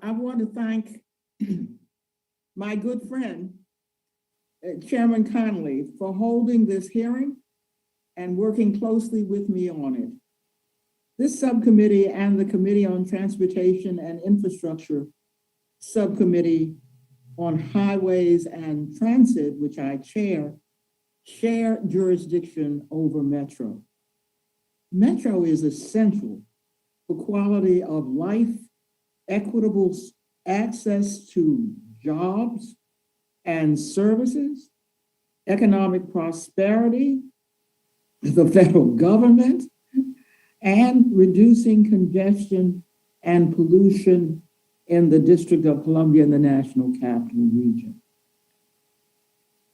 I want to thank my good friend, Chairman Connolly, for holding this hearing and working closely with me on it. This subcommittee and the Committee on Transportation and Infrastructure Subcommittee on Highways and Transit, which I chair, share jurisdiction over Metro. Metro is essential for quality of life, equitable access to jobs and services, economic prosperity, the federal government, and reducing congestion and pollution in the District of Columbia and the National Capital Region.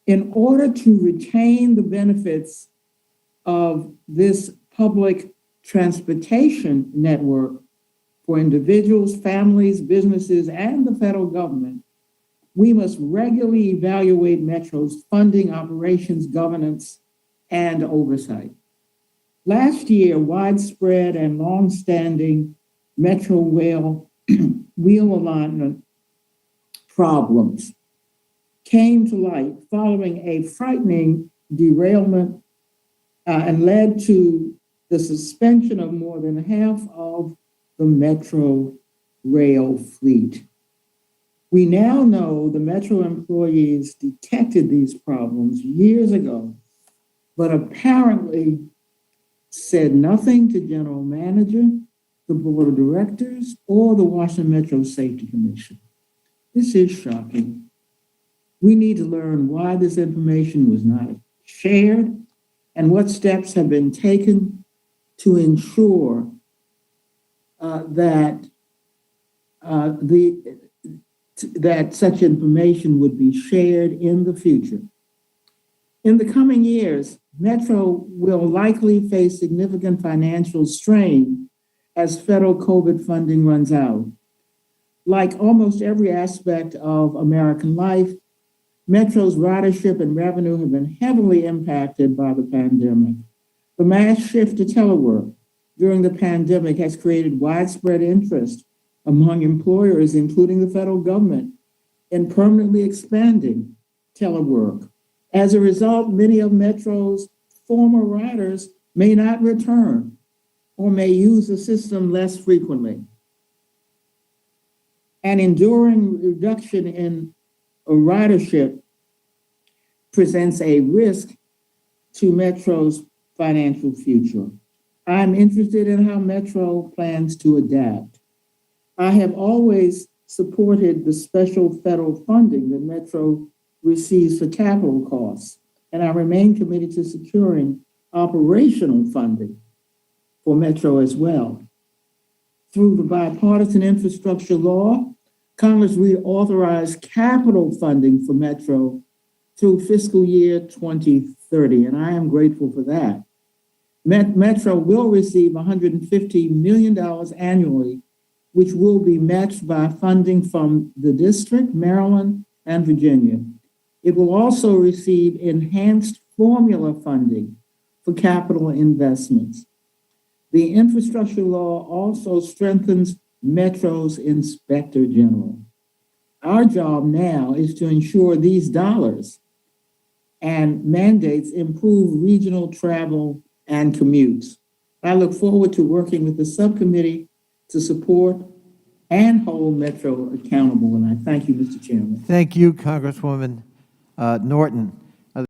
In order to retain the benefits of this public transportation network for individuals, families, businesses, and the federal government, we must regularly evaluate Metro's funding, operations, governance, and oversight. Last year, widespread and longstanding Metro rail wheel alignment problems came to light following a frightening derailment and led to the suspension of more than half of the Metro rail fleet. We now know the Metro employees detected these problems years ago, but apparently said nothing to General Manager, the Board of Directors, or the Washington Metro Safety Commission. This is shocking. We need to learn why this information was not shared and what steps have been taken to ensure that such information would be shared in the future. In the coming years, Metro will likely face significant financial strain as federal COVID funding runs out. Like almost every aspect of American life, Metro's ridership and revenue have been heavily impacted by the pandemic. The mass shift to telework during the pandemic has created widespread interest among employers, including the federal government, in permanently expanding telework. As a result, many of Metro's former riders may not return or may use the system less frequently. An enduring reduction in ridership presents a risk to Metro's financial future. I'm interested in how Metro plans to adapt. I have always supported the special federal funding that Metro receives for capital costs, and I remain committed to securing operational funding for Metro as well. Through the bipartisan infrastructure law, Congress reauthorized capital funding for Metro through fiscal year 2030, and I am grateful for that. Metro will receive $150 million annually, which will be matched by funding from the district, Maryland, and Virginia. It will also receive enhanced formula funding for capital investments. The infrastructure law also strengthens Metro's Inspector General. Our job now is to ensure these dollars and mandates improve regional travel and commutes. I look forward to working with the subcommittee to support and hold Metro accountable, and I thank you, Mr. Chairman. Thank you, Congresswoman Norton.